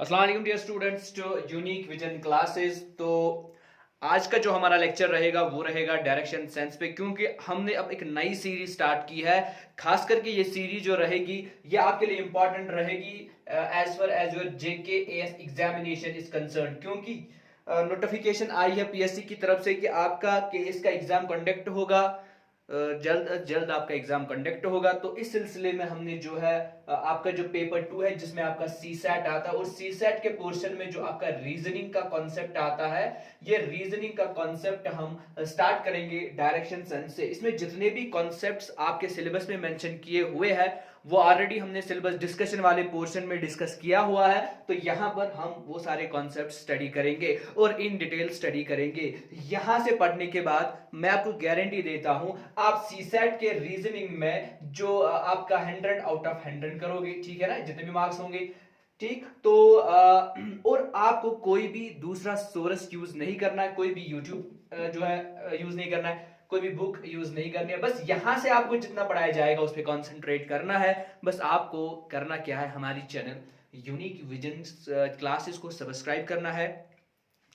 अस्सलाम वालेकुम dear students to unique vision classes. तो आज का जो हमारा लेक्चर रहेगा वो रहेगा डायरेक्शन सेंस पे, क्योंकि हमने अब एक नई सीरीज स्टार्ट की है। खास करके ये सीरीज जो रहेगी ये आपके लिए इंपॉर्टेंट रहेगी as far as your JK AS examination is concerned, क्योंकि नोटिफिकेशन आई है पीएससी की तरफ से कि आपका केएस का एग्जाम कंडक्ट होगा, जल्द अज जल्द आपका एग्जाम कंडक्ट होगा। तो इस सिलसिले में हमने जो है आपका जो पेपर 2 है जिसमें आपका सी सैट आता है, और सी सैट के पोर्शन में जो आपका रीजनिंग का कॉन्सेप्ट आता है, ये रीजनिंग का कॉन्सेप्ट हम स्टार्ट करेंगे डायरेक्शन सेंस से। इसमें जितने भी कॉन्सेप्ट्स आपके सिलेबस में मेंशन किए हुए हैं वो ऑलरेडी हमने सिलेबस डिस्कशन वाले पोर्शन में डिस्कस किया हुआ है, तो यहां पर हम वो सारे कॉन्सेप्ट स्टडी करेंगे और इन डिटेल स्टडी करेंगे। यहां से पढ़ने के बाद मैं आपको गारंटी देता हूं आप सीसैट के रीजनिंग में जो आपका 100 आउट ऑफ 100 करोगे, ठीक है ना, जितने भी मार्क्स होंगे। ठीक, तो और आपको कोई भी दूसरा सोर्स यूज नहीं करना है, कोई भी यूट्यूब जो है यूज नहीं करना है, कोई भी बुक यूज नहीं करनी है। बस यहां से आपको जितना पढ़ाया जाएगा उस पर कॉन्सेंट्रेट करना है। बस आपको करना क्या है, हमारी चैनल यूनिक विजन क्लासेस को सब्सक्राइब करना है,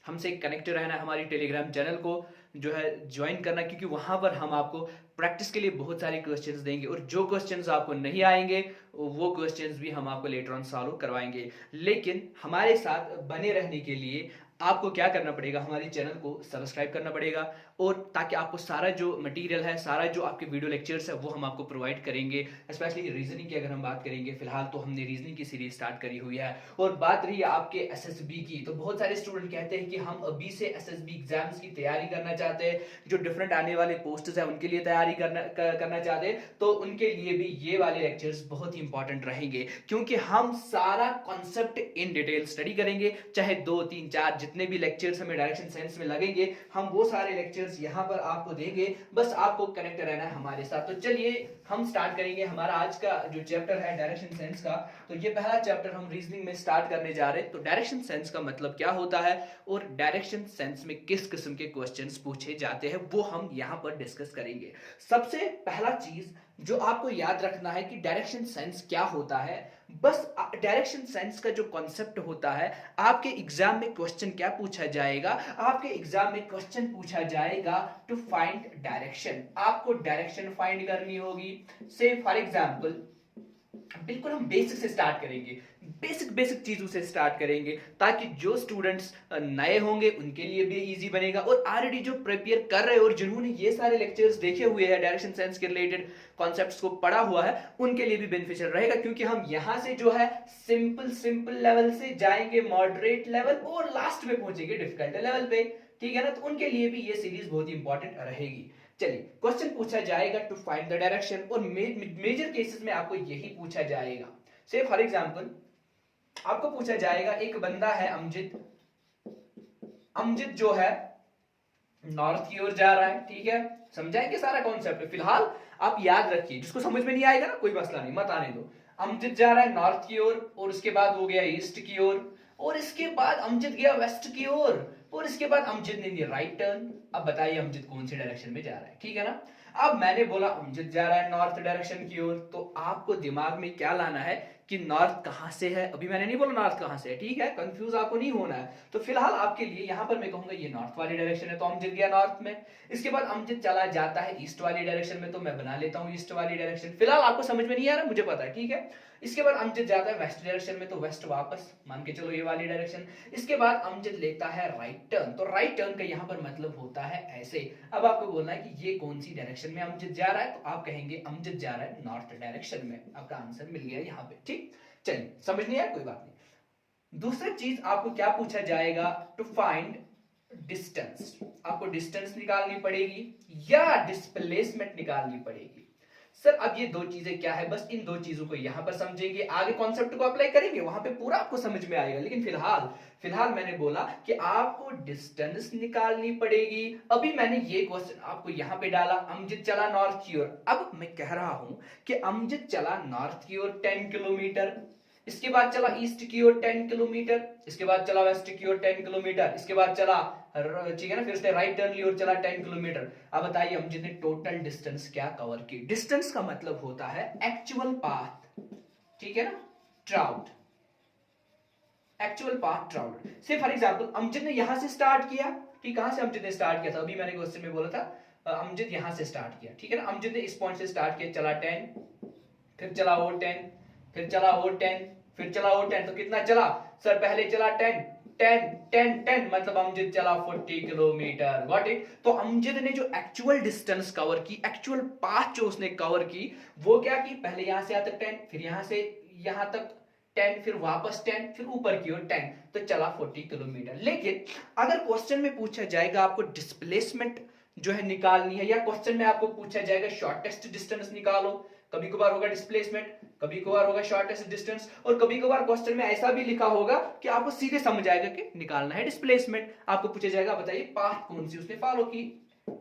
हमसे कनेक्ट रहना है, हमारी टेलीग्राम चैनल को जो है ज्वाइन करना, क्योंकि वहां पर हम आपको प्रैक्टिस के लिए बहुत सारे क्वेश्चंस देंगे, और जो क्वेश्चंस आपको नहीं आएंगे वो क्वेश्चंस भी हम आपको लेटर ऑन सॉल्व करवाएंगे। लेकिन हमारे साथ बने रहने के लिए आपको क्या करना पड़ेगा, हमारी चैनल को सब्सक्राइब करना पड़ेगा, और ताकि आपको सारा जो मटेरियल है, सारा जो आपके वीडियो लेक्चर्स है वो हम आपको प्रोवाइड करेंगे। स्पेशली रीजनिंग की अगर हम बात करेंगे, फिलहाल तो हमने रीजनिंग की सीरीज स्टार्ट करी हुई है। और बात रही है आपके एसएसबी की, तो बहुत सारे स्टूडेंट कहते हैं कि हम अभी से एसएसबी एग्जाम्स की तैयारी करना चाहते हैं, जो डिफरेंट आने वाले पोस्ट्स है उनके लिए तैयारी करना चाहते हैं, तो उनके लिए भी ये वाले लेक्चर्स बहुत ही इंपॉर्टेंट रहेंगे, क्योंकि हम सारा कॉन्सेप्ट इन डिटेल स्टडी करेंगे। चाहे 2 3 4 जितने भी लेक्चर्स हमें डायरेक्शन सेंस में लगेंगे, हम वो सारे लेक्चर्स यहां पर आपको देंगे। बस आपको कनेक्ट रहना है हमारे साथ। तो चलिए हम स्टार्ट करेंगे हमारा आज का जो चैप्टर है डायरेक्शन सेंस का। तो ये पहला चैप्टर हम रीजनिंग में स्टार्ट करने जा रहे हैं। तो डायरेक्शन सेंस का मतलब क्या होता है और डायरेक्शन सेंस में किस किस्म के क्वेश्चंस पूछे जाते हैं वो हम यहां पर डिस्कस करेंगे। सबसे पहला चीज जो आपको याद रखना है कि डायरेक्शन सेंस क्या होता है। बस डायरेक्शन सेंस का जो कॉन्सेप्ट होता है, आपके एग्जाम में क्वेश्चन क्या पूछा जाएगा, आपके एग्जाम में क्वेश्चन पूछा जाएगा टू फाइंड डायरेक्शन। आपको डायरेक्शन फाइंड करनी होगी। से फॉर एग्जांपल बिल्कुल हम बेसिक से स्टार्ट करेंगे, बेसिक चीजों से स्टार्ट करेंगे, ताकि जो स्टूडेंट्स नए होंगे उनके लिए भी इजी बनेगा, और ऑलरेडी जो प्रिपेयर कर रहे हैं और जिन्होंने ये सारे लेक्चर्स देखे हुए हैं, डायरेक्शन सेंस के रिलेटेड कॉन्सेप्ट्स को पढ़ा हुआ है, उनके लिए भी बेनिफिशियल रहेगा। क्योंकि हम यहां से जो है सिंपल लेवल से जाएंगे मॉडरेट लेवल, और लास्ट में पहुंचेंगे डिफिकल्ट लेवल पे, ठीक है ना। तो उनके लिए भी ये सीरीज बहुत ही इंपॉर्टेंट रहेगी। चलिए, क्वेश्चन पूछा जाएगा टू फाइंड द डायरेक्शन, और मेजर केसेस में आपको यही पूछा जाएगा। से फॉर एग्जांपल आपको पूछा जाएगा, एक बंदा है अमजिद, अमजिद जो है नॉर्थ की ओर जा रहा है, ठीक है। समझाएंगे सारा कॉन्सेप्ट, फिलहाल आप याद रखिए, जिसको समझ में नहीं आएगा ना कोई मसला नहीं, मत आने दो। अमजिद जा रहा है नॉर्थ की ओर, और उसके बाद वो गया ईस्ट की ओर, और इसके बाद अमजिद गया वेस्ट की ओर, और इसके बाद अमजिद ने लिया राइट टर्न। अब बताइए अमजिद कौन सी डायरेक्शन में जा रहा है, ठीक है ना। अब मैंने बोला अमजिद जा रहा है नॉर्थ डायरेक्शन की ओर, तो आपको दिमाग में क्या लाना है कि नॉर्थ कहां से है। अभी मैंने नहीं बोला नॉर्थ कहां से है, ठीक है, कंफ्यूज आपको नहीं होना है। तो फिलहाल आपके लिए यहां पर मैं कहूंगा ये नॉर्थ वाली डायरेक्शन है, तो अमजिद गया नॉर्थ में। इसके बाद अमजिद चला जाता है ईस्ट वाली डायरेक्शन में, तो मैं बना लेता हूं ईस्ट वाली डायरेक्शन। फिलहाल आपको समझ में नहीं आ रहा, मुझे पता है, ठीक है। इसके बाद अमजिद जाता है वेस्ट डायरेक्शन में, तो वेस्ट वापस मान के चलो ये वाली डायरेक्शन। इसके बाद अमजिद लेता है राइट टर्न, तो राइट टर्न का यहां पर मतलब होता है ऐसे। अब आपको बोलना है कि ये कौन सी डायरेक्शन में अमजिद जा रहा है, तो आप कहेंगे अमजिद जा रहा है नॉर्थ डायरेक्शन में। आपका आंसर मिल गया यहां पे, ठीक। चलिए, समझ नहीं आया कोई बात नहीं। दूसरी चीज आपको क्या पूछा जाएगा, टू फाइंड डिस्टेंस। आपको डिस्टेंस निकालनी पड़ेगी या डिस्प्लेसमेंट निकालनी पड़ेगी। सर अब ये दो चीजें क्या है, बस इन दो चीजों को यहां पर समझेंगे, आगे कॉन्सेप्ट को अप्लाई करेंगे, वहां पे पूरा आपको समझ में आएगा। लेकिन फिलहाल मैंने बोला कि आपको डिस्टेंस निकालनी पड़ेगी। अभी मैंने ये क्वेश्चन आपको यहां पे डाला, अमजिद चला नॉर्थ की ओर। अब मैं कह रहा हूं कि अमजिद चला नॉर्थ की ओर 10 किलोमीटर, इसके बाद चला ईस्ट की ओर 10 किलोमीटर, इसके बाद चला वेस्ट की ओर 10 किलोमीटर, इसके बाद चला, ठीक है ना, फिर से राइट टर्न की ओर चला 10 किलोमीटर। अब बताइए अमजिद ने टोटल डिस्टेंस क्या कवर की। डिस्टेंस का मतलब होता है एक्चुअल पाथ, ठीक है ना, ट्राउट। Actual path travelled. से फॉर एग्जांपल अमजद ने यहां से स्टार्ट किया, ठीक, कहां से अमजद ने स्टार्ट किया था, अभी मैंने क्वेश्चन में बोला था अमजद यहां से स्टार्ट किया, ठीक है ना, अमजद ने इस पॉइंट से स्टार्ट किया, चला 10, फिर चला और 10, फिर चला और 10, फिर चला और 10, तो कितना चला सर, पहले चला 10 10 10 10, मतलब अमजद चला 40 किलोमीटर, गॉट इट। तो अमजद ने जो एक्चुअल डिस्टेंस कवर की, एक्चुअल पाथ जो उसने कवर की, वो क्या की, पहले यहां से यहां तक 10, फिर यहां से यहां तक 10, फिर वापस 10, फिर ऊपर की ओर 10, तो चला 40 किलोमीटर। लेकिन अगर क्वेश्चन में पूछा जाएगा आपको डिस्प्लेसमेंट जो है निकालनी है, या क्वेश्चन में आपको पूछा जाएगा शॉर्टेस्ट डिस्टेंस निकालो, कभी कभार होगा डिस्प्लेसमेंट, कभी कभार होगा शॉर्टेस्ट डिस्टेंस, और कभी कभार क्वेश्चन में ऐसा भी लिखा होगा कि आपको सीधे समझ आएगा कि निकालना है डिस्प्लेसमेंट। आपको पूछा जाएगा बताइए पाथ कौन सी उसने फॉलो की,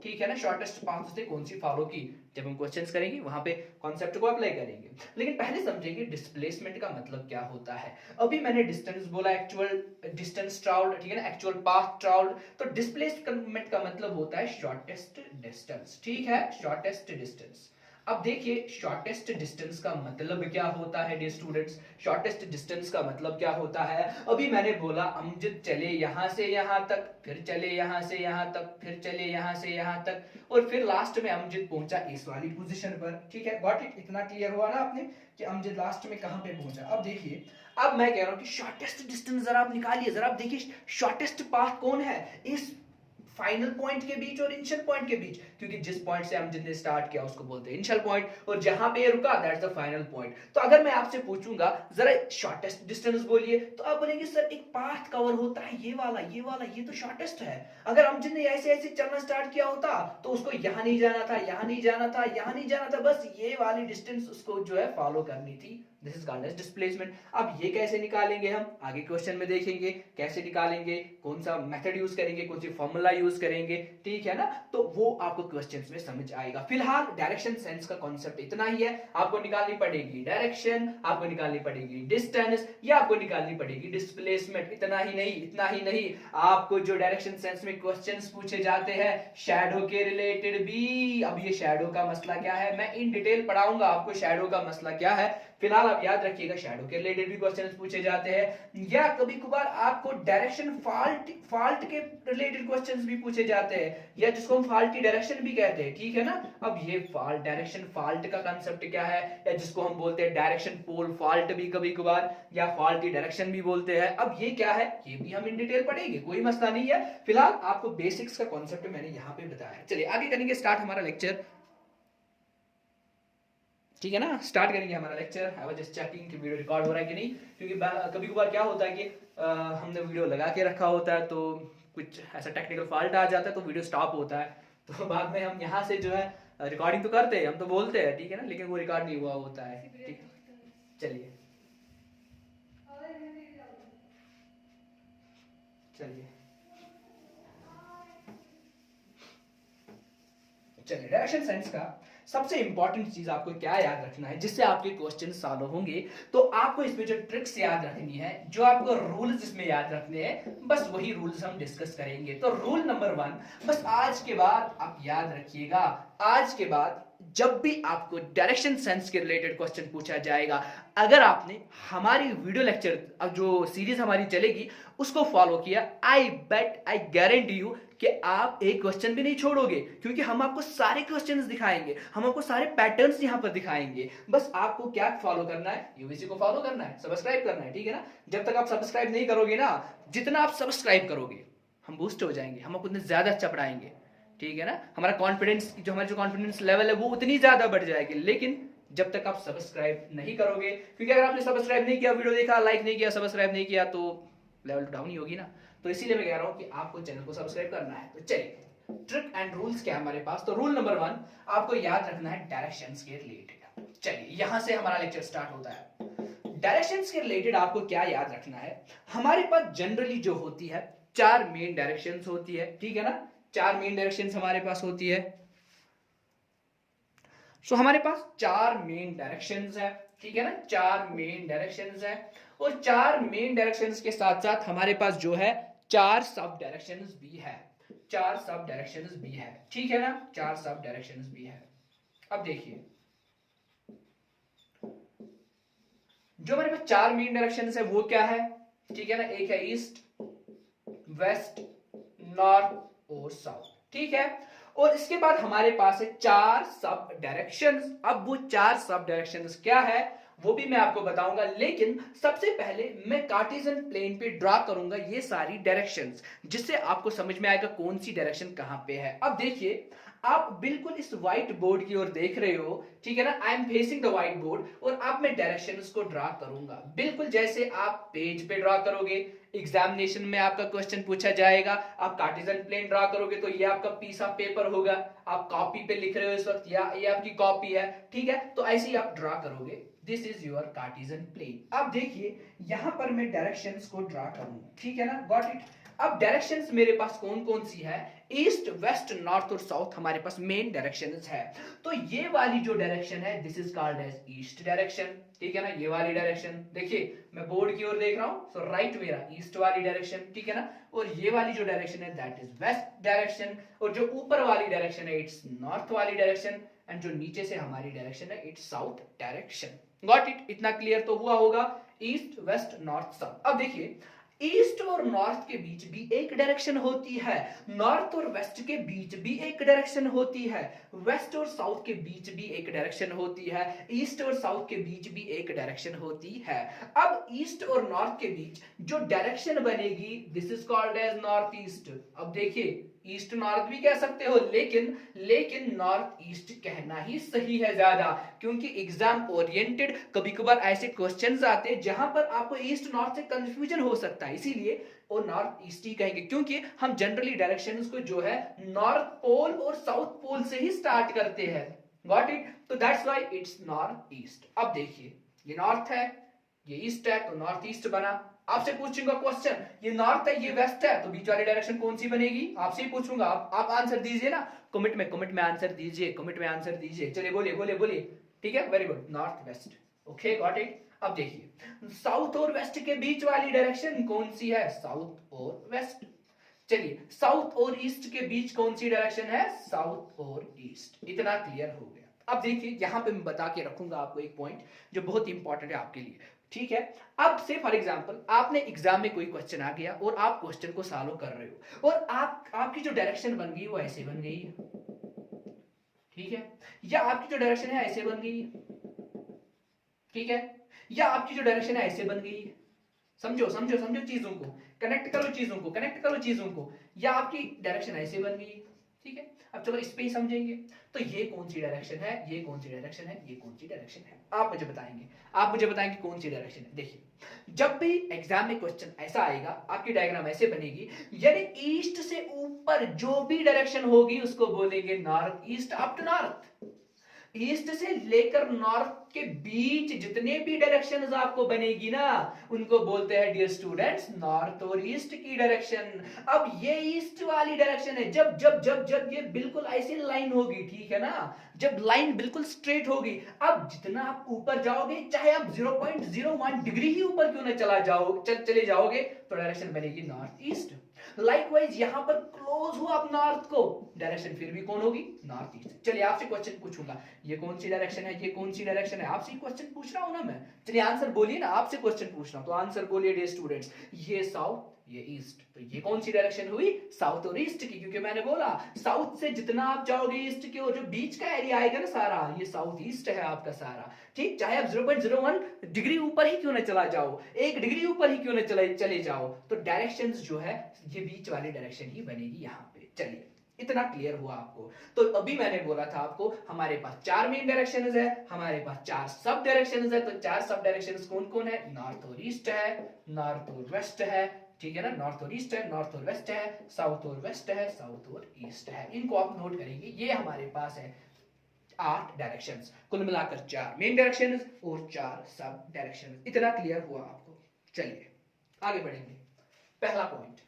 ठीक है ना, शॉर्टेस्ट पाथ उसने कौन सी फॉलो की। जब हम क्वेश्चंस करेंगे वहां पे कॉन्सेप्ट को अप्लाई करेंगे, लेकिन पहले समझेंगे डिस्प्लेसमेंट का मतलब क्या होता है। अभी मैंने डिस्टेंस बोला, एक्चुअल डिस्टेंस ट्रैवल्ड, ठीक है ना, एक्चुअल पाथ ट्रैवल्ड, तो डिस्प्लेसमेंट का मतलब होता है शॉर्टेस्ट डिस्टेंस, ठीक है, शॉर्टेस्ट डिस्टेंस। अब देखिए शॉर्टेस्ट डिस्टेंस का मतलब क्या होता है डियर स्टूडेंट्स, शॉर्टेस्ट डिस्टेंस का मतलब क्या होता है। अभी मैंने बोला अमजद चले यहां से यहां तक, फिर चले यहां से यहां तक, फिर चले यहां से यहां तक, और फिर लास्ट में अमजद पहुंचा इस वाली पोजीशन पर, ठीक है, गॉट इट, इतना क्लियर हुआ ना आपने कि अमजद लास्ट में कहां पे पहुंचा। अब देखिए, अब मैं कह रहा हूं कि शॉर्टेस्ट डिस्टेंस जरा आप निकालिए, जरा आप देखिए शॉर्टेस्ट पाथ कौन है इस फाइनल पॉइंट के बीच और इनिशियल पॉइंट के बीच, क्योंकि जिस पॉइंट से अमजद ने स्टार्ट किया उसको बोलते हैं इनिशियल पॉइंट, और जहां पे ये रुका दैट्स द फाइनल पॉइंट। तो अगर मैं आपसे पूछूंगा जरा शॉर्टेस्ट डिस्टेंस बोलिए, तो आप बोलेंगे सर एक पाथ कवर होता है ये वाला ये वाला, ये तो शॉर्टेस्ट है। अगर अमजद ने ऐसे ऐसे चलना स्टार्ट किया होता तो उसको यहां नहीं जाना था, यहां नहीं जाना था, यहां नहीं जाना था, बस ये वाली डिस्टेंस उसको जो है फॉलो करनी थी, this is called as displacement. अब ये कैसे निकालेंगे हम आगे क्वेश्चन में देखेंगे, कैसे निकालेंगे, कौन सा मेथड यूज करेंगे, कौन सी फॉर्मूला यूज करेंगे, ठीक है ना, तो वो आपको क्वेश्चंस में समझ आएगा। फिलहाल डायरेक्शन सेंस का कॉन्सेप्ट इतना ही है, आपको निकालनी पड़ेगी डायरेक्शन, आपको निकालनी पड़ेगी डिस्टेंस, या आपको निकालनी पड़ेगी डिस्प्लेसमेंट। इतना ही नहीं, इतना ही नहीं, आपको जो डायरेक्शन सेंस में क्वेश्चंस पूछे जाते हैं शैडो के रिलेटेड भी, अब ये शैडो का मसला क्या है मैं इन डिटेल पढ़ाऊंगा आपको, शैडो का मसला क्या है। फिलहाल आप याद रखिएगा शैडो के रिलेटेड भी क्वेश्चंस पूछे जाते हैं, या कभी कभार आपको डायरेक्शन फॉल्ट के रिलेटेड क्वेश्चंस भी पूछे जाते हैं, या जिसको हम फॉल्टी डायरेक्शन भी कहते हैं, ठीक है ना। अब ये फॉल्ट डायरेक्शन फॉल्ट का कांसेप्ट क्या है, या जिसको हम बोलते हैं डायरेक्शन पोल फॉल्ट भी कभी कभार, या फॉल्टी डायरेक्शन भी बोलते हैं, अब ये क्या है ये भी हम इन डिटेल पढ़ेंगे, कोई मसला नहीं है। फिलहाल आपको बेसिक्स का कांसेप्ट मैंने यहां पे बताया है। चलिए आगे करेंगे स्टार्ट हमारा लेक्चर, ठीक है ना, स्टार्ट करेंगे हमारा lecture. I was just checking कि वीडियो रिकॉर्ड हो रहा है कि नहीं, क्योंकि कभी कभार क्या होता है कि हमने वीडियो लगा के रखा होता है तो कुछ ऐसा टेक्निकल फॉल्ट आ जाता है तो वीडियो स्टॉप होता है, तो बाद में हम यहाँ से जो है रिकॉर्डिंग तो करते हैं, हम तो बोलते हैं, ठीक है ना, लेकिन वो रिकॉर्ड नहीं हुआ होता है, ठीक। चलिए चलिए चलिए डायरेक्शन सेंस का सबसे इंपॉर्टेंट चीज आपको क्या याद रखना है जिससे आपके क्वेश्चन सॉल्व होंगे, तो आपको इसमें जो ट्रिक्स याद रखनी है, जो आपको रूल्स इसमें याद रखने हैं, बस वही रूल्स हम डिस्कस करेंगे। तो रूल नंबर 1, बस आज के बाद आप याद रखिएगा, आज के बाद जब भी आपको डायरेक्शन सेंस के रिलेटेड क्वेश्चन पूछा जाएगा, अगर आपने हमारी वीडियो लेक्चर अब जो सीरीज हमारी चलेगी उसको फॉलो किया, आई बेट आई गारंटी यू कि आप एक क्वेश्चन भी नहीं छोड़ोगे, क्योंकि हम आपको सारे क्वेश्चंस दिखाएंगे, हम आपको सारे पैटर्न्स यहां पर दिखाएंगे। बस आपको क्या फॉलो करना है, यूवीसी को फॉलो करना है, सब्सक्राइब करना है, ठीक है ना। जब तक आप सब्सक्राइब नहीं करोगे ना, जितना आप सब्सक्राइब करोगे हम बूस्ट हो जाएंगे, हम आपको उतने ज्यादा अच्छा पढ़ाएंगे, ठीक है ना। हमारा कॉन्फिडेंस जो कॉन्फिडेंस लेवल है वो उतनी ज्यादा बढ़ जाएगी। लेकिन जब तक आप सब्सक्राइब नहीं करोगे, क्योंकि अगर आपने सब्सक्राइब नहीं किया, वीडियो देखा, लाइक नहीं किया, सब्सक्राइब नहीं किया, तो लेवल डाउन ही होगी ना। तो इसीलिए मैं कह रहा हूं कि आपको चैनल को सब्सक्राइब करना है। तो चलिए ट्रिक एंड रूल्स क्या है हमारे पास। तो रूल नंबर 1 आपको याद रखना है डायरेक्शंस के रिलेटेड। चलिए यहां से हमारा लेक्चर स्टार्ट होता है। डायरेक्शंस के रिलेटेड आपको क्या याद रखना है, हमारे पास जनरली जो होती है 4 मेन डायरेक्शंस होती है, ठीक है ना, 4 मेन डायरेक्शंस हमारे पास होती है। सो हमारे पास 4 मेन डायरेक्शंस है, ठीक है ना, 4 मेन डायरेक्शंस है, और 4 मेन डायरेक्शंस के साथ साथ हमारे पास जो है 4 सब डायरेक्शंस भी है, 4 सब डायरेक्शंस भी है, ठीक है ना, 4 सब डायरेक्शंस भी है। अब देखिए जो हमारे पास 4 मेन डायरेक्शंस है वो क्या है, ठीक है ना, एक है ईस्ट, वेस्ट, नॉर्थ और साउथ, ठीक है। और इसके बाद हमारे पास है 4 सब डायरेक्शंस। अब वो 4 सब डायरेक्शंस क्या है वो भी मैं आपको बताऊंगा, लेकिन सबसे पहले मैं कार्टेशियन प्लेन पे ड्रा करूंगा ये सारी डायरेक्शंस, जिससे आपको समझ में आएगा कौन सी डायरेक्शन कहां पे है। अब देखिए, आप बिल्कुल इस व्हाइट बोर्ड की ओर देख रहे हो, ठीक है ना, I am facing the white board, और अब मैं डायरेक्शंस को ड्रा करूंगा बिल्कुल जैसे आप पेज पे ड्रा करोगे। एग्जामिनेशन में आपका क्वेश्चन पूछा जाएगा, आप कार्टेशियन प्लेन ड्रा करोगे तो ये आपका पीस ऑफ पेपर होगा, आप कॉपी पे लिख रहे हो इस वक्त, या ये आपकी कॉपी है, ठीक है, तो ऐसे ही आप ड्रा करोगे। This is your Cartesian plane. अब देखिए यहां पर मैं डायरेक्शंस को ड्रा करूंगा, ठीक है ना, गॉट इट। अब डायरेक्शंस मेरे पास कौन कौन सी है, ईस्ट, वेस्ट, नॉर्थ और साउथ हमारे पास मेन डायरेक्शंस है। तो ये वाली जो डायरेक्शन है this is called as east direction, ठीक है ना, ये वाली डायरेक्शन। देखिए मैं बोर्ड की ओर देख रहा हूं, सो राइट मेरा ईस्ट वाली डायरेक्शन, ठीक है ना, और ये वाली जो डायरेक्शन है दैट इज वेस्ट डायरेक्शन, और जो ऊपर वाली डायरेक्शन है इट्स नॉर्थ वाली डायरेक्शन, एंड जो नीचे से हमारी डायरेक्शन है it's south direction. Got it, इतना क्लियर तो हुआ होगा, ईस्ट, वेस्ट, नॉर्थ, साउथ। अब देखिए ईस्ट और नॉर्थ के बीच भी एक डायरेक्शन होती है, नॉर्थ और वेस्ट के बीच भी एक डायरेक्शन होती है, वेस्ट और साउथ के बीच भी एक डायरेक्शन होती है, ईस्ट और साउथ के बीच भी एक डायरेक्शन होती है। अब ईस्ट और नॉर्थ के बीच जो डायरेक्शन बनेगी this is called as north east. अब देखिए ईस्ट नॉर्थ भी कह सकते हो, लेकिन नॉर्थ ईस्ट कहना ही सही है ज्यादा, क्योंकि एग्जाम ओरिएंटेड कभी कभार ऐसे क्वेश्चंस आते हैं जहां पर आपको ईस्ट नॉर्थ से कंफ्यूजन हो सकता है, इसीलिए वो नॉर्थ ईस्ट ही कहेंगे, क्योंकि हम जनरली डायरेक्शंस को जो है नॉर्थ पोल और साउथ पोल से ही स्टार्ट करते हैं। गॉट इट, तो that's why it's north east. अब देखिए ये नॉर्थ है, ये ईस्ट है, तो नॉर्थ ईस्ट बना। आपसे पूछूंगा क्वेश्चन, ये नॉर्थ है ये वेस्ट है, तो बीच वाली डायरेक्शन कौन सी बनेगी, आपसे ही पूछूंगा, आप आंसर दीजिए ना, कमेंट में आंसर दीजिए, कमेंट में आंसर दीजिए, चलिए बोलिए, ठीक है, very good, north west, okay got it. अब देखिए साउथ और वेस्ट के बीच वाली डायरेक्शन कौन सी है, साउथ और वेस्ट। चलिए साउथ और ईस्ट के बीच कौन सी डायरेक्शन है, साउथ और ईस्ट। इतना क्लियर हो गया। अब देखिए यहां पे मैं बता के रखूंगा आपको एक पॉइंट जो बहुत इंपॉर्टेंट है आपके लिए, ठीक है। अब से फॉर एग्जांपल आपने एग्जाम में कोई क्वेश्चन आ गया और आप क्वेश्चन को सॉल्व कर रहे हो, और आपकी जो डायरेक्शन बन गई वो ऐसे बन गई है, ठीक है, या आपकी जो डायरेक्शन है ऐसे बन गई है, ठीक है, या आपकी जो डायरेक्शन है ऐसे बन गई है। समझो चीजों को, कनेक्ट करो चीजों को, या आपकी डायरेक्शन ऐसे बन गई, ठीक है। अब चलो इस पे ही समझेंगे, तो ये कौन सी डायरेक्शन है, ये कौन सी डायरेक्शन है, ये कौन सी डायरेक्शन है, आप मुझे बताएंगे कौन सी डायरेक्शन है। देखिए जब भी एग्जाम में क्वेश्चन ऐसा आएगा, आपकी डायग्राम ऐसे बनेगी, यानी ईस्ट से ऊपर जो भी डायरेक्शन होगी उसको बोलेंगे north east up to north. East से लेकर नॉर्थ के बीच जितने भी डायरेक्शंस आपको बनेगी ना उनको बोलते हैं डियर स्टूडेंट्स नॉर्थ और ईस्ट की डायरेक्शन। अब ये ईस्ट वाली डायरेक्शन है, जब जब जब जब ये बिल्कुल ऐसी लाइन होगी, ठीक है ना, जब लाइन बिल्कुल स्ट्रेट होगी, अब जितना आप ऊपर जाओगे, चाहे आप 0.01 डिग्री ही ऊपर क्यों ना चले जाओगे, तो डायरेक्शन बनेगी नॉर्थ ईस्ट। लाइकवाइज यहां पर क्लोज हो आप नॉर्थ को, डायरेक्शन फिर भी कौन होगी, नॉर्थ ईस्ट। चलिए आपसे क्वेश्चन पूछूंगा, ये कौन सी डायरेक्शन है, ये कौन सी डायरेक्शन है, आपसे क्वेश्चन पूछ रहा हूं ना मैं, चलिए आंसर बोलिए ना, आपसे क्वेश्चन पूछ रहा हूं तो आंसर बोलिए डियर स्टूडेंट्स। ये साउथ, ये ईस्ट, तो ये कौन सी डायरेक्शन हुई, साउथ और ईस्ट की, क्योंकि मैंने बोला साउथ से जितना आप जाओगे ईस्ट की ओर, जो बीच का एरिया आएगा ना सारा, ये साउथ ईस्ट है आपका सारा, ठीक, चाहे आप 0.01 डिग्री ऊपर ही क्यों ना चला जाओ, 1 डिग्री ऊपर ही क्यों ना चले जाओ, तो डायरेक्शंस जो है ये बीच वाली डायरेक्शन ही बनेगी यहाँ पे। चलिए इतना क्लियर हुआ आपको। तो अभी मैंने बोला था आपको हमारे पास 4 मेन डायरेक्शंस है, हमारे पास 4 सब डायरेक्शंस है, तो 4 सब डायरेक्शंस कौन कौन है, नॉर्थ और ईस्ट है, नॉर्थ और वेस्ट है, ठीक है ना, नॉर्थ और ईस्ट है, नॉर्थ और वेस्ट है, साउथ और वेस्ट है, साउथ और ईस्ट है। इनको आप नोट करेंगे, ये हमारे पास है 8 डायरेक्शंस, कुल मिलाकर 4 मेन डायरेक्शंस और 4 सब डायरेक्शंस। इतना क्लियर हुआ आपको। चलिए आगे बढ़ेंगे। पहला पॉइंट,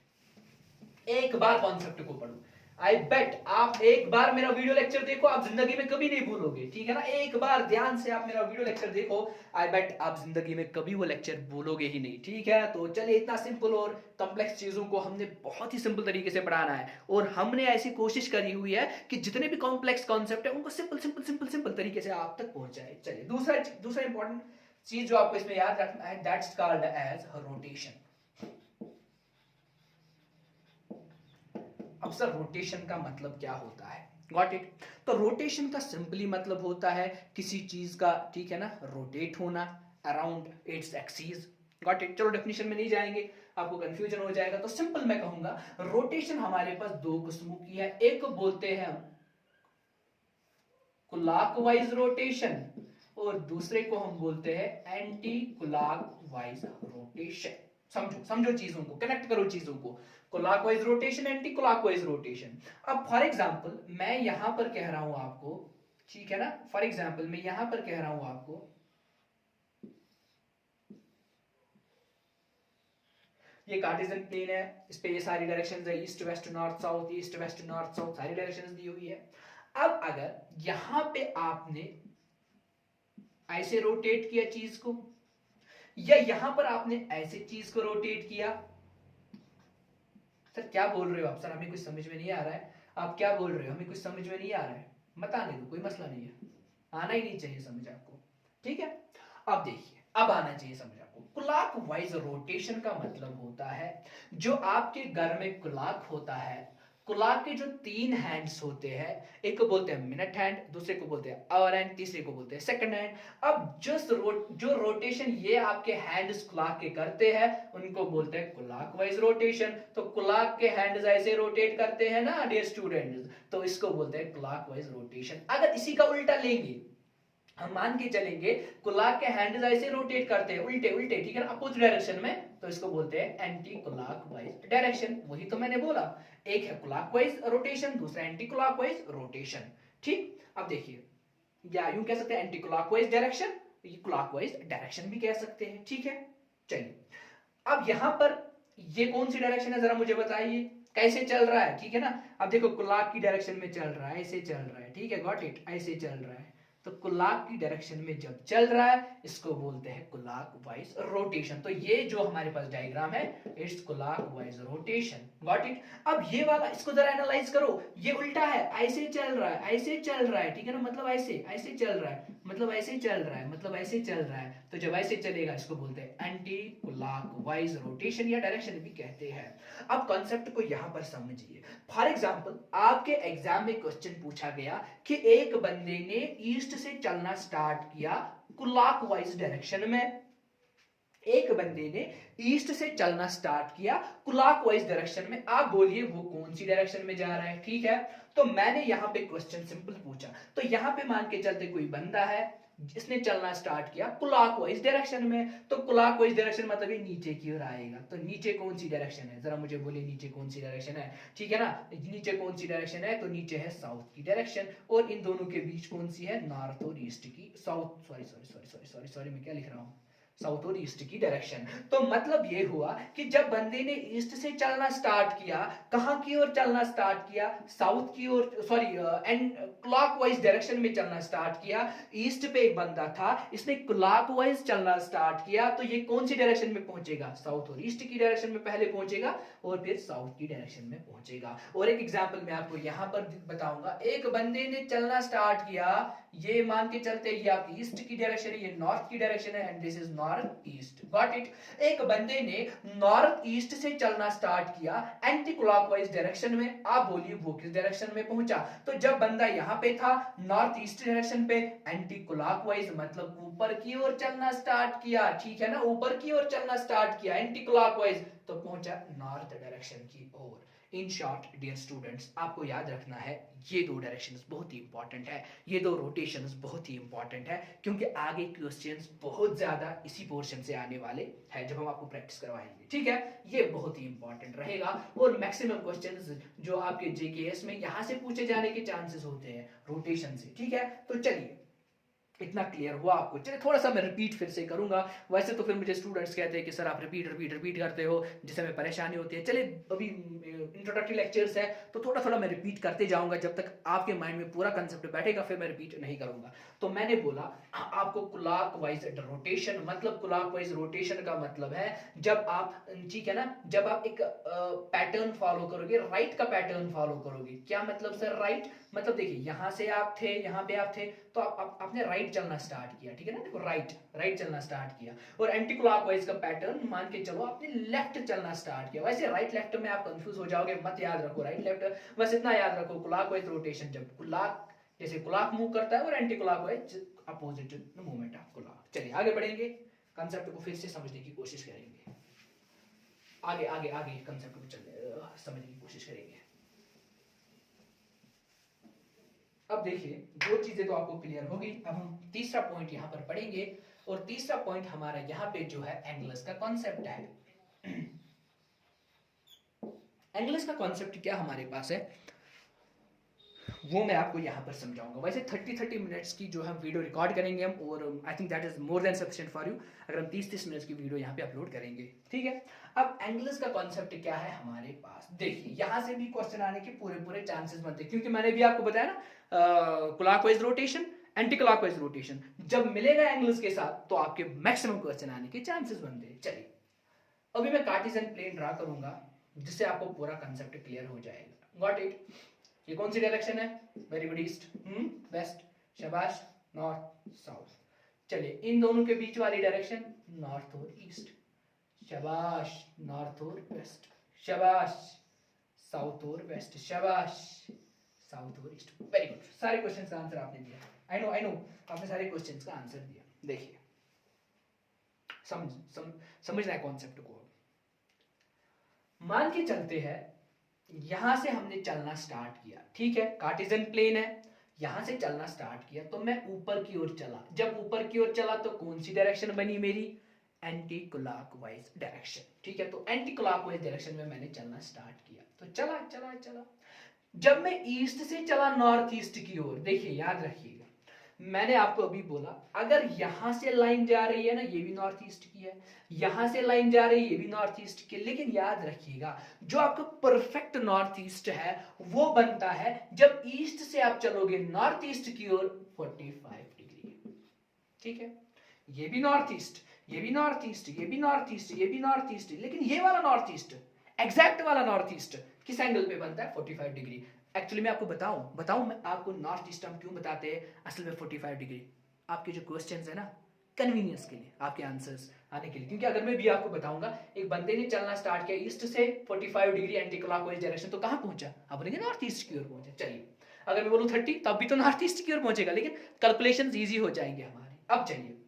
एक बार कॉन्सेप्ट को पढ़ो। आई बेट आप एक बार मेरा वीडियो लेक्चर देखो, आप जिंदगी में कभी नहीं भूलोगे, ठीक है ना, एक बार ध्यान से आप मेरा वीडियो लेक्चर देखो, आई बेट आप जिंदगी में कभी वो लेक्चर भूलोगे ही नहीं, ठीक है। तो चलिए, इतना सिंपल और कॉम्प्लेक्स चीजों को हमने बहुत ही सिंपल तरीके से पढ़ाना है, और हमने ऐसी कोशिश करी हुई है कि जितने भी कॉम्प्लेक्स कॉन्सेप्ट है उनको सिंपल तरीके से आप तक पहुंचाए। चलिए दूसरा इंपॉर्टेंट चीज जो आपको इसमें याद रखना है, that's called as rotation. Sir rotation का मतलब क्या होता है? Got it? तो रोटेशन का सिंपली मतलब होता है किसी चीज का, ठीक है ना, रोटेट होना around its axis. Got it? चलो डेफिनेशन में नहीं जाएंगे, आपको कंफ्यूजन हो जाएगा, तो सिंपल मैं कहूंगा रोटेशन हमारे पास दो किस्मों की है। एक को बोलते हैं क्लॉकवाइज रोटेशन और दूसरे को हम बोलते हैं एंटी क्लॉकवाइज रोटेशन। समझो समझो चीजों को, कनेक्ट करो चीजों को। Clockwise rotation, anti clockwise rotation. अब फॉर एग्जांपल मैं यहां पर कह रहा हूं आपको, ठीक है ना, फॉर एग्जांपल मैं यहां पर कह रहा हूं आपको ये कार्टेशियन प्लेन है, इस पे ये सारी डायरेक्शंस है, east west north south, east west north south, सारी डायरेक्शंस दी हुई है। अब अगर यहां पे आपने ऐसे रोटेट किया चीज को, या यहां पर आपने ऐसे चीज को रोटेट किया, सर क्या बोल रहे हो आप? सर हमें कुछ समझ में नहीं आ रहा है, आप क्या बोल रहे हो, हमें कुछ समझ में नहीं आ रहा है, बताने दो, कोई मसला नहीं है, आना ही नहीं चाहिए समझ आपको, ठीक है। अब देखिए, अब आना चाहिए समझ आपको। क्लॉकवाइज रोटेशन का मतलब होता है जो आपके घर में क्लॉक होता है, क्लॉक के जो तीन हैंड्स होते हैं, एक को बोलते हैं मिनट हैंड, दूसरे को बोलते हैं आवर हैंड, तीसरे को बोलते हैं सेकंड हैंड। अब जो रोटेशन ये आपके हैंड्स क्लॉक के करते हैं उनको बोलते हैं क्लॉकवाइज रोटेशन। तो क्लॉक के हैंड्स ऐसे रोटेट करते हैं ना डियर स्टूडेंट्स, तो इसको बोलते हैं क्लॉकवाइज रोटेशन। अगर इसी का उल्टा लेंगे, हम मान के चलेंगे क्लॉक के हैंड्स ऐसे रोटेट करते हैं उल्टे उल्टे, ठीक है ना, अपोजिट डायरेक्शन में, तो इसको बोलते हैं एंटी क्लॉकवाइज डायरेक्शन। वही तो मैंने बोला, एक है क्लॉकवाइज रोटेशन, दूसरा एंटी क्लॉकवाइज रोटेशन। ठीक, अब देखिए, या यूं कह सकते हैं anti clockwise direction, clockwise direction भी कह सकते हैं, ठीक है। चलिए, अब यहां पर ये कौन सी डायरेक्शन है जरा मुझे बताइए, कैसे चल रहा है, ठीक है ना। अब देखो क्लॉक की डायरेक्शन में चल रहा है, ऐसे चल रहा है, ठीक है, गॉट इट, ऐसे चल रहा है। तो क्लॉक की डायरेक्शन में जब चल रहा है इसको बोलते हैं क्लॉकवाइज रोटेशन। तो ये जो हमारे पास डायग्राम है it's clockwise rotation, got it. अब ये वाला इसको जरा एनालाइज करो, ये उल्टा है, ऐसे चल रहा है, ऐसे चल रहा है, ठीक है ना, मतलब ऐसे ऐसे चल रहा है, मतलब ऐसे चल रहा है, मतलब ऐसे चल रहा है। तो जब ऐसे चलेगा इसको बोलते हैं एंटी क्लॉकवाइज रोटेशन या डायरेक्शन भी कहते हैं। अब कॉन्सेप्ट को यहां पर समझिए। फॉर एग्जांपल आपके एग्जाम में क्वेश्चन पूछा गया कि एक बंदे ने ईस्ट से चलना स्टार्ट किया क्लॉकवाइज डायरेक्शन में, एक बंदे ने ईस्ट से चलना स्टार्ट किया क्लॉकवाइज डायरेक्शन में, आप बोलिए वो कौन सी डायरेक्शन में जा रहा है, ठीक है। तो मैंने यहां पे क्वेश्चन सिंपल पूछा, तो यहां पे मान के चलते कोई बंदा है जिसने चलना स्टार्ट किया क्लॉकवाइज डायरेक्शन में, तो क्लॉकवाइज डायरेक्शन मतलब ये नीचे की ओर आएगा। तो नीचे कौन सी डायरेक्शन है, जरा मुझे बोलिए नीचे कौन सी डायरेक्शन है, ठीक है ना, नीचे कौन सी डायरेक्शन है, तो नीचे है साउथ की डायरेक्शन, और इन दोनों के बीच कौन सी है, नॉर्थ और ईस्ट की, south, sorry sorry sorry sorry sorry sorry मैं क्या लिख रहा हूं, साउथ और ईस्ट की डायरेक्शन। तो मतलब ये हुआ कि जब बंदे ने ईस्ट से चलना स्टार्ट किया, कहां की ओर चलना स्टार्ट किया, साउथ की ओर, सॉरी एंड क्लॉकवाइज डायरेक्शन में चलना स्टार्ट किया। ईस्ट पे एक बंदा था, इसने क्लॉकवाइज चलना स्टार्ट किया, तो ये कौन सी डायरेक्शन में पहुंचेगा, साउथ और ईस्ट की डायरेक्शन में पहले पहुंचेगा और फिर साउथ की डायरेक्शन में पहुंचेगा। और एक एग्जांपल मैं आपको यहां पर बताऊंगा, एक बंदे ने चलना स्टार्ट किया, ये मान के चलते ये आपकी ईस्ट की डायरेक्शन है, ये नॉर्थ की डायरेक्शन है, and this is north east, got it. एक बंदे ने नॉर्थ ईस्ट से चलना स्टार्ट किया एंटी क्लॉकवाइज डायरेक्शन में, आप बोलिए वो किस डायरेक्शन में पहुंचा। तो जब बंदा यहां पे था नॉर्थ ईस्ट डायरेक्शन पे, एंटी क्लॉकवाइज मतलब ऊपर की ओर चलना स्टार्ट किया, ठीक है ना, ऊपर की ओर चलना स्टार्ट किया एंटी क्लॉकवाइज, तो पहुंचा नॉर्थ डायरेक्शन की ओर। इन शॉर्ट डियर स्टूडेंट्स, आपको याद रखना है ये दो डायरेक्शंस बहुत ही इंपॉर्टेंट है, ये दो रोटेशंस बहुत ही इंपॉर्टेंट है, क्योंकि आगे क्वेश्चंस बहुत ज्यादा इसी पोर्शन से आने वाले हैं जब हम आपको प्रैक्टिस करवाएंगे, ठीक है। ये बहुत ही इंपॉर्टेंट रहेगा, और मैक्सिमम क्वेश्चंस जो आपके जेकेएस में यहां से पूछे जाने के चांसेस होते हैं रोटेशन से, ठीक है। तो चलिए, इतना क्लियर हुआ आपको। चलिए थोड़ा सा मैं रिपीट फिर से करूंगा, वैसे तो फिर मुझे स्टूडेंट्स कहते हैं कि सर आप रिपीट रिपीट रिपीट करते हो जिससे हमें परेशानी होती है। चलिए अभी इंट्रोडक्टरी लेक्चर्स है तो थोड़ा थोड़ा मैं रिपीट करते जाऊंगा, जब तक आपके माइंड में पूरा कंसेप्ट बैठेगा फिर मैं रिपीट नहीं करूंगा। तो मैंने बोला आपको क्लॉकवाइज रोटेशन, मतलब क्लॉकवाइज रोटेशन का मतलब है जब आप, ठीक है ना, जब आप एक पैटर्न फॉलो करोगे, राइट का पैटर्न फॉलो करोगे। क्या मतलब सर राइट, मतलब देखिए यहां से आप थे, यहां पे आप थे, तो आपने राइट राइट चलना स्टार्ट किया, ठीक है ना, देखो राइट चलना स्टार्ट किया, और एंटी क्लॉकवाइज का पैटर्न मान के चलो आपने लेफ्ट चलना स्टार्ट किया। वैसे राइट लेफ्ट में आप कंफ्यूज हो जाओगे, मत याद रखो राइट लेफ्ट, बस इतना याद रखो क्लॉकवाइज रोटेशन, जब क्लॉक जैसे क्लॉक मूव करता है और anti clockwise opposite movement of clock. चलिए आगे बढ़ेंगे, कंसेप्ट को फिर से समझने की कोशिश करेंगे, आगे कंसेप्ट को समझने की कोशिश करेंगे। अब देखिए दो चीजें तो आपको क्लियर हो गई, अब हम तीसरा पॉइंट यहाँ पर पढ़ेंगे, और तीसरा पॉइंट हमारा यहाँ पे जो है एंगल्स का कॉन्सेप्ट है। एंगल्स का कॉन्सेप्ट क्या हमारे पास है वो मैं आपको यहाँ पर समझाऊंगा। वैसे 30 मिनट्स की जो हम वीडियो रिकॉर्ड करेंगे हम, और I think that is more than sufficient for you अगर हम 30 मिनट्स की वीडियो यहाँ पे अपलोड करेंगे, ठीक है। अब एंगल्स का कॉन्सेप्ट क्या है हमारे पास, देखिए यहाँ से भी क्वेश्चन आने के पूरे चांसेस बनते हैं, क्योंकि मैंने भी आपको बताया ना clockwise rotation anti clockwise rotation जब मिलेगा एंगल्स के साथ तो आपके मैक्सिमम क्वेश्चन आने के चांसेस बनते हैं। चलिए अभी मैं कार्टेशियन प्लेन ड्रा करूंगा जिससे आपको पूरा कंसेप्ट क्लियर हो जाएगा। Got it. ये कौन सी डायरेक्शन है, वेरी गुड, ईस्ट, वेस्ट, शाबाश, नॉर्थ, साउथ। चलिए इन दोनों के बीच वाली डायरेक्शन नॉर्थ और ईस्ट, शाबाश, नॉर्थ और वेस्ट, शाबाश, साउथ और वेस्ट, शाबाश, साउथ और ईस्ट, वेरी गुड। सारे क्वेश्चंस का आंसर आपने दिया, आई नो आपने सारे क्वेश्चंस का आंसर दिया। देखिए समझना है कॉन्सेप्ट को। मान के चलते हैं यहां से हमने चलना स्टार्ट किया, ठीक है, कार्टेशियन प्लेन है, यहां से चलना स्टार्ट किया तो मैं ऊपर की ओर चला, जब ऊपर की ओर चला तो कौन सी डायरेक्शन बनी मेरी, एंटी क्लॉकवाइज डायरेक्शन, ठीक है। तो एंटी क्लॉकवाइज डायरेक्शन में मैंने चलना स्टार्ट किया, तो चला जब मैं ईस्ट से चला नॉर्थ ईस्ट की ओर, देखिए याद रखिएगा मैंने आपको अभी बोला अगर यहां से लाइन जा रही है ना, ये भी नॉर्थ ईस्ट की है, यहां से लाइन जा रही है ये भी नॉर्थ ईस्ट की, लेकिन याद रखिएगा जो आपका परफेक्ट नॉर्थ ईस्ट है वो बनता है जब ईस्ट से आप चलोगे नॉर्थ ईस्ट की ओर 45 डिग्री, ठीक है। ये भी नॉर्थ ईस्ट, ये भी नॉर्थ ईस्ट, ये भी नॉर्थ ईस्ट, ये भी नॉर्थ ईस्ट, लेकिन ये वाला नॉर्थ ईस्ट, एग्जैक्ट वाला नॉर्थ ईस्ट किस एंगल पे बनता है, 45 डिग्री। एक्चुअली मैं आपको बताऊं मैं आपको नॉर्थ ईस्ट हम क्यों बताते हैं असल में 45 डिग्री, आपके जो क्वेश्चंस है ना कन्वीनियंस के लिए, आपके आंसर्स आने के लिए, क्योंकि अगर मैं भी आपको बताऊंगा एक बंदे ने चलना स्टार्ट किया ईस्ट से 45 डिग्री एंटी क्लॉकवाइज डायरेक्शन, तो कहां पहुंचा, आप बोलेंगे नॉर्थ ईस्ट की ओर पहुंचा। चलिए अगर मैं बोलूं 30 तब भी तो नॉर्थ ईस्ट की ओर पहुंचेगा, लेकिन कैलकुलेशंस इजी हो जाएंगे हमारे। अब चलिए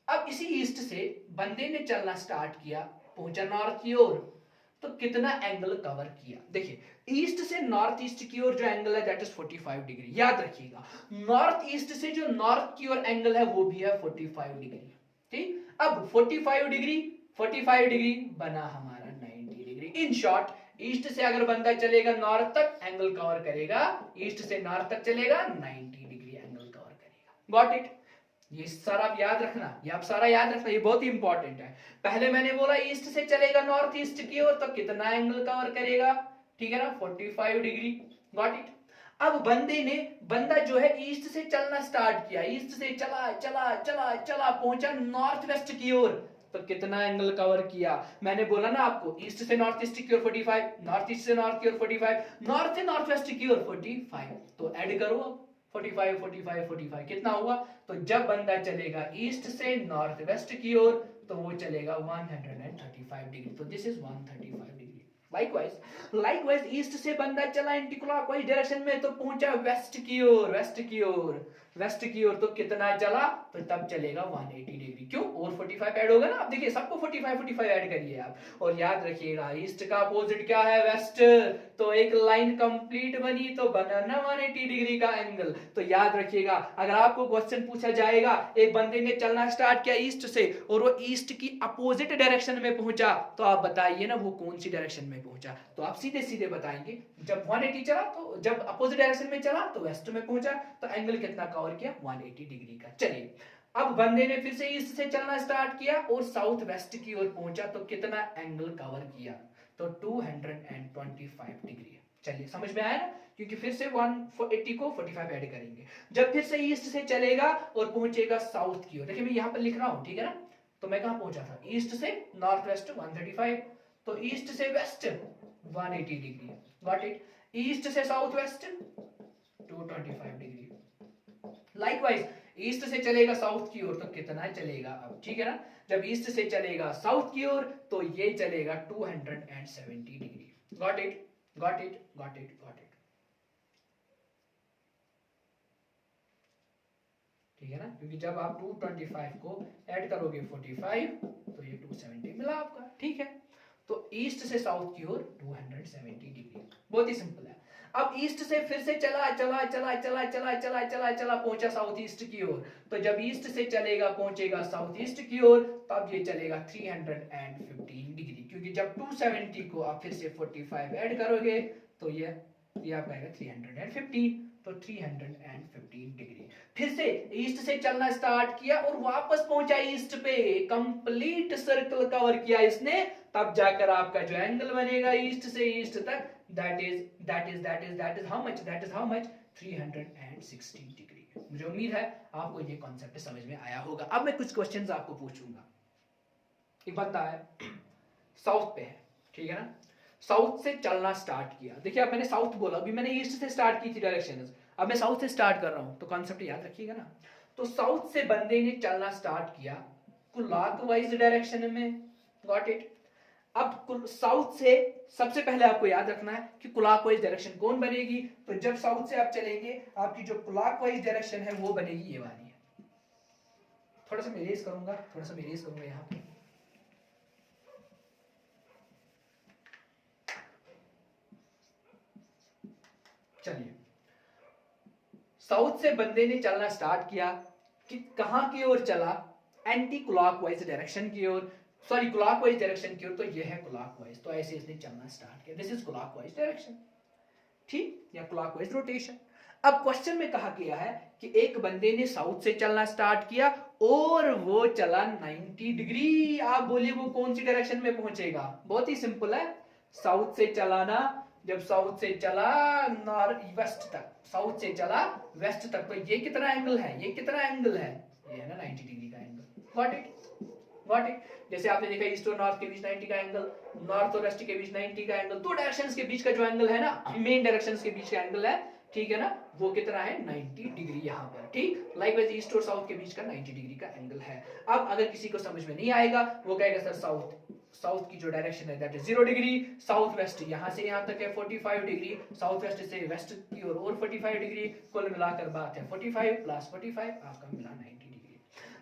अब इसी ईस्ट से बंदे ने चलना स्टार्ट किया, पहुंचा नॉर्थ की ओर, तो कितना एंगल कवर किया, देखिए ईस्ट से नॉर्थ ईस्ट की ओर जो एंगल है दैट इज 45 डिग्री, याद रखिएगा नॉर्थ ईस्ट से जो नॉर्थ की ओर एंगल है वो भी है 45 डिग्री, ठीक। अब 45 डिग्री बना हमारा 90 डिग्री। इन शॉर्ट ईस्ट से अगर बंदा चलेगा नॉर्थ तक एंगल कवर करेगा, ईस्ट से नॉर्थ तक चलेगा 90 डिग्री एंगल कवर करेगा। Got it. ये सारा आप याद रखना, ये आप सारा याद रखना, ये बहुत ही इंपॉर्टेंट है। पहले मैंने बोला ईस्ट से चलेगा नॉर्थ ईस्ट की ओर तो कितना एंगल कवर करेगा, ठीक है ना, 45 डिग्री। Got it. अब बंदा जो है ईस्ट से चलना स्टार्ट किया, ईस्ट से चला पहुंचा नॉर्थ वेस्ट की ओर, तो कितना एंगल कवर किया, मैंने बोला ना आपको ईस्ट से नॉर्थ ईस्ट की ओर 45, नॉर्थ ईस्ट से नॉर्थ की ओर 45, नॉर्थ से नॉर्थ वेस्ट की ओर 45, तो ऐड करो 45 कितना हुआ, तो जब बंदा चलेगा ईस्ट से नॉर्थ वेस्ट की ओर तो वो चलेगा 135 डिग्री, तो this is 135 degree. Likewise east से बंदा चला एंटी क्लॉकवाइज डायरेक्शन में तो पहुंचा वेस्ट की ओर तो कितना चला, तो तब चलेगा 180 डिग्री, क्यों, और 45 ऐड होगा ना, आप देखिए सबको 45 ऐड करिए आप, और याद रखिएगा ईस्ट का अपोजिट क्या है, वेस्ट, तो एक लाइन कंप्लीट बनी तो बना ना 180 डिग्री का एंगल। तो याद रखिएगा अगर आपको क्वेश्चन पूछा जाएगा एक बंदे ने चलना स्टार्ट किया ईस्ट से और वो ईस्ट की अपोजिट डायरेक्शन में पहुंचा, तो आप बताइए ना वो कौन सी डायरेक्शन में पहुंचा, तो आप सीधे सीधे बताएंगे जब 180 चला तो जब अपोजिट डायरेक्शन में चला तो वेस्ट में पहुंचा, तो एंगल कितना कवर किया, 180 डिग्री का। चलिए अब बंदे ने फिर से ईस्ट से चलना स्टार्ट किया और साउथ वेस्ट की ओर पहुंचा तो कितना एंगल कवर किया, तो 225 डिग्री। चलिए समझ में आया ना, क्योंकि फिर से 180 को 45 ऐड करेंगे, जब फिर से ईस्ट से चलेगा और पहुंचेगा साउथ की ओर, देखिए मैं यहां पर लिख रहा हूं, ठीक है ना, तो मैं कहां पहुंचा था, ईस्ट से नॉर्थ वेस्ट 135, तो ईस्ट से west 180 degree. Got it. East से south west 225 degree. Likewise east से चलेगा साउथ की ओर तो कितना चलेगा अब, ठीक है ना। जब ईस्ट से चलेगा साउथ की ओर तो ये चलेगा 270 degree. Got it, got it, got it, got it, ठीक है ना। क्योंकि जब आप 225 को ऐड करोगे 45 तो ये 270 मिला आपका, ठीक है। तो ईस्ट से साउथ की ओर 270 डिग्री, बहुत ही सिंपल है। अब ईस्ट से फिर से चला चला चला चला चला चला चला चला पहुंचा साउथ ईस्ट की ओर, तो जब ईस्ट से चलेगा पहुंचेगा साउथ ईस्ट की ओर तब ये चलेगा 315 डिग्री, क्योंकि जब 270 को आप फिर से 45 ऐड करोगे तो ये आपका आएगा 350, तो 315 डिग्री। फिर से ईस्ट से चलना स्टार्ट किया और वापस पहुंचा ईस्ट पे, कंप्लीट सर्कल कवर किया इसने, तब जाकर आपका जो एंगल बनेगा ईस्ट से ईस्ट तक, that is how much 360 degree. मुझे उम्मीद है आपको ये कॉन्सेप्ट समझ में आया होगा। अब मैं कुछ क्वेश्चंस आपको पूछूंगा। एक बंदा है साउथ पे है, ठीक है ना, साउथ से चलना स्टार्ट किया। देखिए अब मैंने साउथ बोला, अभी मैंने ईस्ट से स्टार्ट की थी डायरेक्शन, अब मैं साउथ से स्टार्ट कर रहा हूं, तो कॉन्सेप्ट याद रखिएगा ना। तो साउथ से बंदे ने चलना स्टार्ट किया क्लॉकवाइज डायरेक्शन में, गॉट इट। अब साउथ से सबसे पहले आपको याद रखना है कि क्लॉकवाइज डायरेक्शन कौन बनेगी, तो जब साउथ से आप चलेंगे आपकी जो क्लॉकवाइज डायरेक्शन है वो बनेगी ये वाली है। थोड़ा सा मैं इरेज करूंगा यहां पे, चलिए। साउथ से बंदे ने चलना स्टार्ट किया कि कहां की ओर चला, एंटी क्लॉकवाइज डायरेक्शन की ओर, सॉरी क्लॉकवाइज डायरेक्शन की ओर, तो ये है क्लॉकवाइज, तो ऐसे इसने चलना स्टार्ट किया, दिस इज क्लॉकवाइज डायरेक्शन, ठीक, या क्लॉकवाइज रोटेशन। अब क्वेश्चन में कहा गया है कि एक बंदे ने साउथ से चलना स्टार्ट किया और वो चला 90 डिग्री। आप बोलिए वो कौन सी डायरेक्शन में पहुंचेगा, बहुत ही सिंपल है, साउथ से चलाना, जब साउथ से चला नॉर्थ वेस्ट तक, साउथ से चला वेस्ट तक, तो ये कितना एंगल है, ये कितना एंगल है, ये है ना 90 डिग्री का angle, got it, got it. जैसे आपने देखा ईस्ट और नॉर्थ के बीच 90 का एंगल, नॉर्थ और वेस्ट के बीच 90 का एंगल, दो डायरेक्शंस के बीच का जो एंगल है ना, मेन डायरेक्शंस के बीच का एंगल है, ठीक है ना, वो कितना है 90 डिग्री यहां पर, ठीक। लाइकवाइज ईस्ट और साउथ के बीच का 90 डिग्री का एंगल है। अब अगर किसी को समझ में नहीं आएगा वो कहेगा सर साउथ की जो डायरेक्शन है that is 0 degree, south west यहां से यहां तक है 45 डिग्री, साउथ वेस्ट से वेस्ट की ओर और 45 डिग्री, कुल मिलाकर बात है 45 प्लस 45 आपका मिला 90 डिग्री।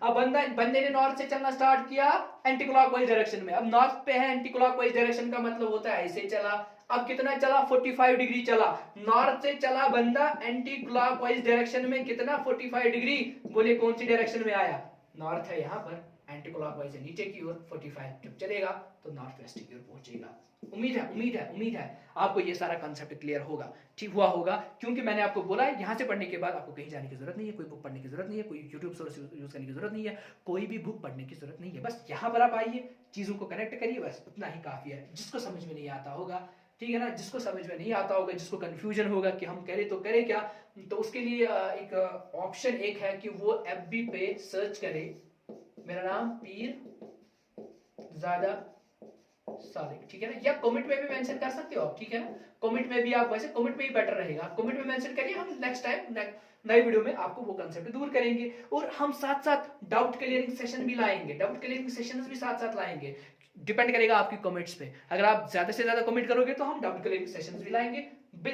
अब बंदे ने नॉर्थ से चलना स्टार्ट किया एंटी क्लॉकवाइज डायरेक्शन में, अब नॉर्थ पे है, एंटी क्लॉकवाइज डायरेक्शन का मतलब होता है ऐसे चला, अब कितना चला 45 डिग्री चला, नॉर्थ से चला बंदा एंटी क्लॉकवाइज डायरेक्शन में, कितना 45 डिग्री, बोले कौन सी डायरेक्शन में आया, नॉर्थ है यहाँ पर, एंटी क्लॉकवाइज है नीचे की ओर, 45 जब चलेगा तो नॉर्थ वेस्ट की ओर पहुंचेगा। उम्मीद है आपको ये सारा कांसेप्ट क्लियर होगा, ठीक हुआ होगा, क्योंकि मैंने आपको बोला है यहाँ से पढ़ने के बाद आपको कहीं जाने की जरूरत नहीं है, कोई बुक पढ़ने की जरूरत नहीं है, कोई यूट्यूब सोर्स यूज करने की जरूरत नहीं है, कोई भी बुक पढ़ने की जरूरत नहीं है, बस यहाँ पर आप आइए, चीजों को कनेक्ट करिए, बस उतना ही काफी है। जिसको समझ में नहीं आता होगा, ठीक है ना, जिसको समझ में नहीं आता होगा, जिसको कंफ्यूजन होगा कि हम करें तो करें क्या, तो उसके लिए एक ऑप्शन एक है कि वो एफबी पे सर्च करे, मेरा नाम पीर ज़ादा सादिक, ठीक है ना, या कमेंट में भी मेंशन कर सकते हो आप, ठीक है ना, कमेंट में भी आप, वैसे कमेंट में ही बेटर रहेगा, कमेंट में मेंशन करिए, हम नेक्स्ट टाइम नए वीडियो में आपको वो कांसेप्ट दूर करेंगे, और हम साथ साथ डाउट क्लियरिंग सेशन भी लाएंगे, डाउट क्लियरिंग सेशंस भी साथ साथ लाएंगे, डिपेंड करेगा आपकी कमेंट्स पे, अगर आप ज्यादा से ज्यादा कमेंट करोगे तो हम डाउट क्लियरिंग सेशंस भी लाएंगे,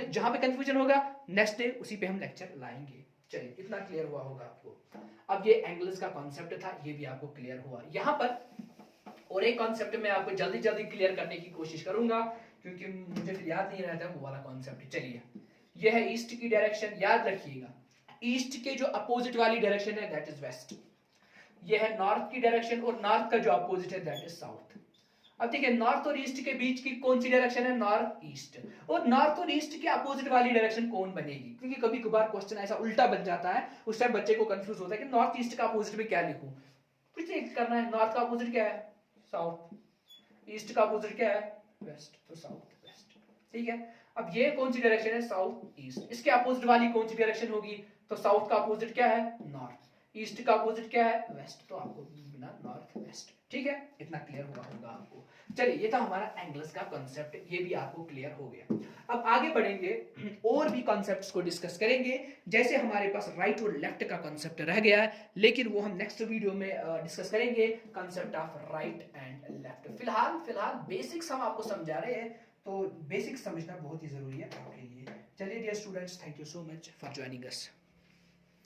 जहां पे कंफ्यूजन होगा नेक्स्ट डे उसी पे हम लेक्चर लाएंगे। चलिए इतना क्लियर हुआ होगा आपको। अब ये एंगल्स का कॉन्सेप्ट था, ये भी आपको क्लियर हुआ। यहां पर और एक कॉन्सेप्ट मैं आपको जल्दी जल्दी क्लियर करने की कोशिश करूंगा, क्योंकि मुझे फिर याद नहीं रहता वो वाला कॉन्सेप्ट। चलिए, ये है ईस्ट की डायरेक्शन, याद रखिएगा ईस्ट के जो अपोजिट वाली डायरेक्शन है दैट इज वेस्ट, ये है नॉर्थ की डायरेक्शन, और नॉर्थ का जो अपोजिट है दैट इज साउथ। अब देखिए नॉर्थ और ईस्ट के बीच की कौन सी डायरेक्शन है, नॉर्थ ईस्ट, और नॉर्थ और ईस्ट के अपोजिट वाली डायरेक्शन कौन बनेगी, क्योंकि कभी कभार क्वेश्चन ऐसा उल्टा बन जाता है, उस टाइम बच्चे को कंफ्यूज होता है कि नॉर्थ ईस्ट का अपोजिट में क्या लिखूं, कुछ नहीं करना है, नॉर्थ का अपोजिट क्या है साउथ, ईस्ट का अपोजिट क्या है वेस्ट, तो साउथ वेस्ट, ठीक है। अब ये कौन सी डायरेक्शन है साउथ ईस्ट, इसके अपोजिट वाली कौन सी डायरेक्शन होगी, तो साउथ का अपोजिट क्या है नॉर्थ, ईस्ट का अपोजिट क्या है वेस्ट, तो आपको मिला नॉर्थ वेस्ट, ठीक है, इतना क्लियर हुआ होगा आपको। चलिए, ये था हमारा एंगल्स का कॉन्सेप्ट, ये भी आपको क्लियर हो गया। अब आगे बढ़ेंगे और भी कॉन्सेप्ट्स को डिस्कस करेंगे। जैसे हमारे पास राइट और लेफ्ट का कॉन्सेप्ट रह गया है, लेकिन वो हम नेक्स्ट वीडियो में डिस्कस करेंगे, concept of right and left. फिलहाल बेसिक्स हम आपको समझा रहे हैं, तो बेसिक्स समझना बहुत ही जरूरी है आपके लिए। चलिए dear students, thank you so much for joining us.